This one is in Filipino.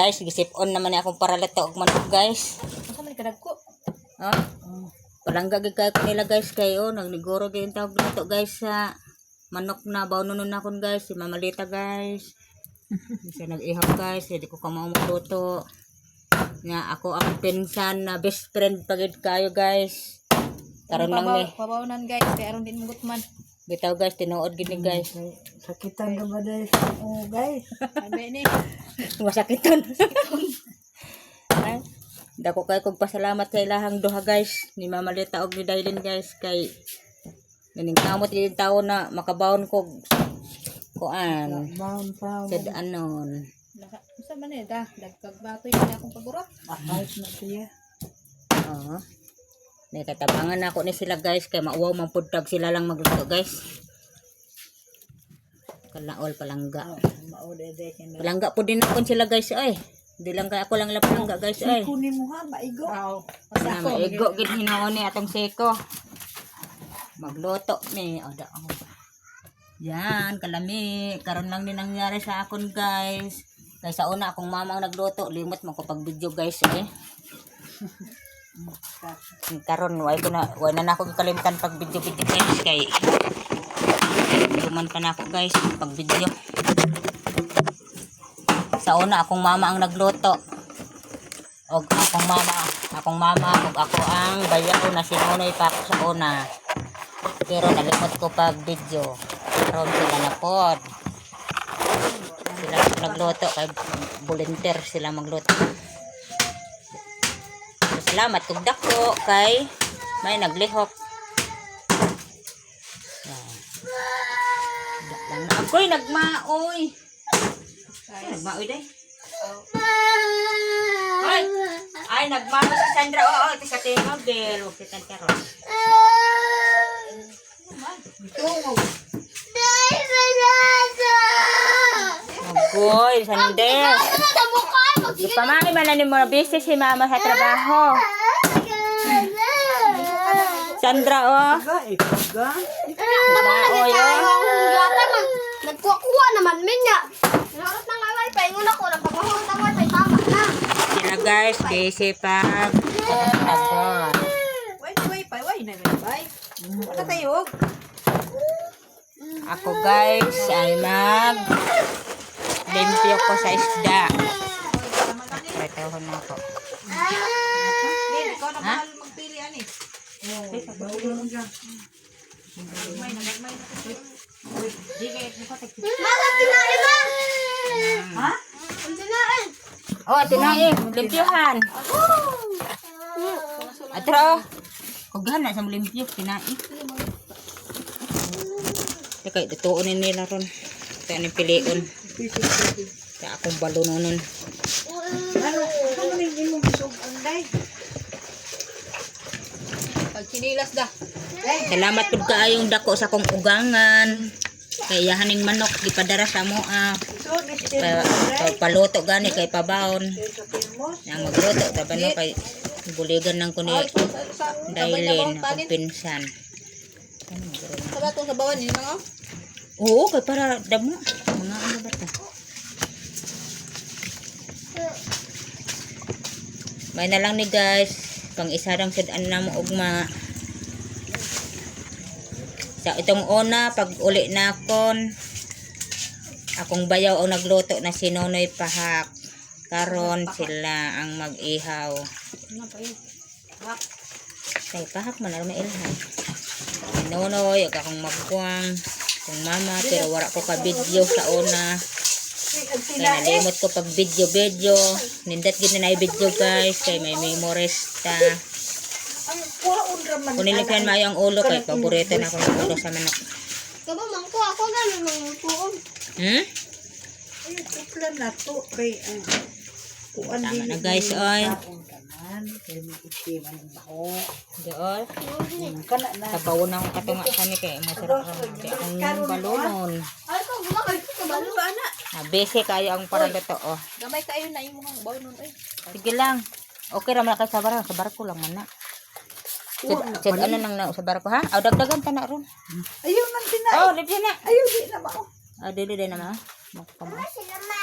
guys, gisip on naman ni akong paralato og manok guys. Asa man kadagko? Ha? Palangga gid kay ko nila guys kayo nagniguro gyud tawag dito guys sa manok na bawnonon na kon guys, si Mamalita guys. Kasi nag-ihap guys, hindi ko kamao magluto. Nga ako ang pinsan na best friend pagid kayo guys. Karon lang ni. Pabawnan guys, kay aron din mugutman. Bitaw guys, tinuod gini guys. Sakitan ka ba dahil oh guys? Sabi ni. Masakiton. Ay, dako kay kog pasalamat sa ilahang duha guys, ni Mama Lita og ni Dailin guys kay ning kamot yung tao na makabawon kog kuan. Baon pa. Sad anon. Usa man ni dagkag batoy ni akong paborot. Kahit na siya. Oo. Nagkatabangan ako ni sila guys kay mauwaw man pud tag sila lang magluto guys. Kalaol palangga. Maudede ka na. Palangga po din ako sila guys ay. Di lang kay ako lang palangga guys ay. Kunin mo ha, maigo. Wow. Na maigo gid hinuon ni atong seko. Magluto ni oda ako. Yan kalami karon lang ni nangyari sa akon guys. Kay sa una akong mama ang nagluto, limot man ko pag video guys eh. Karon way na nako kalimutan pag video guys kay duman pa na ako guys pag video. Sa una akong mama ang nagluto. Og akong mama ug ako ang bayaw na sinunoy pa ako sa una. Pero nalimot ko pag video. Karon sila na pod. Sila nagluto kay volunteer sila magluto. Salamat kung dako kay may naglihok. Ako'y nagmaoy. Nagmaoy day. Ay, nagmaoy si Sandra. Oo, ito sa tingog del. Huwag si Tantero. Agoy, Sandra. Ipamami man na ni mo busy si mama sa trabaho. Sandra, oh. Ikaga. Naoy, oh. Nagkuha naman minya. Narot na nga wifi, ingon ako napapahon ng wifi tama na. Sila guys, busy pa. Agoy. Why na wifi? Wala tayo. Ako guys ay mag limpyo ko sa isda. Pretahon na ako. Len, ikaw na mahal magpili ani. Mama kinain ba? Ha? Kinain. Oh, tinae, limpyohan. Atro. Kugahan na sa limpyo, tinae. Teka, ituunin nila ron. Ito ang piliun. Kaya akong balunonon. Ano rin yung bisog ang day? Pag sinilas da. Salamat pud kaayong dako sa kong ugangan. Kaya haning manok gipadara sa mo paluto gani kay pabaon. Yang magluto tabano kay buligan nang kuni Dailin akong pinsan. Sa bato sa bawan ni mga. Oo, kay para damo. Mga ano ba ta? May na lang ni guys. Pang isa rang sidan na mo ugma. Sa itong una, pag uli na akon, akong bayaw ang nagluto na si Nonoy Pahak. Karon sila ang mag-ihaw. Kay Pahak man aron ilhan. Si Nonoy, ug akong magkuang. Kung mama, pero wala ko ka video sa una. Kaya nalimot ko pag video. Nindat gid na video guys. Kay may memories ta. Kung nilipyan maayo ang ulo kay paborito na ako ng ulo sa manok. Kaba mangko ako ganun mangkuon. Ay, kuplan na to. Kay, kuan Tama din. na guys, oy. Kay may istiman ng baho. Diol. Kana na. Tabawon na akong katunga kami kay masarap kay akong balunon. Ay ko gumagay ko kabalo. Ana. Bese kayo ang para luto oh. Gamay kayo na imong baw nun ay. Sige lang. Okay ra man kay sa barko lang man na. Chat ano nang na sa barko ha? Aw dagdagan ta na ron. Ayun man tinay. Oh, libre na. Ayun di na ba? Ah, dili na ma. Makama. Sila ma.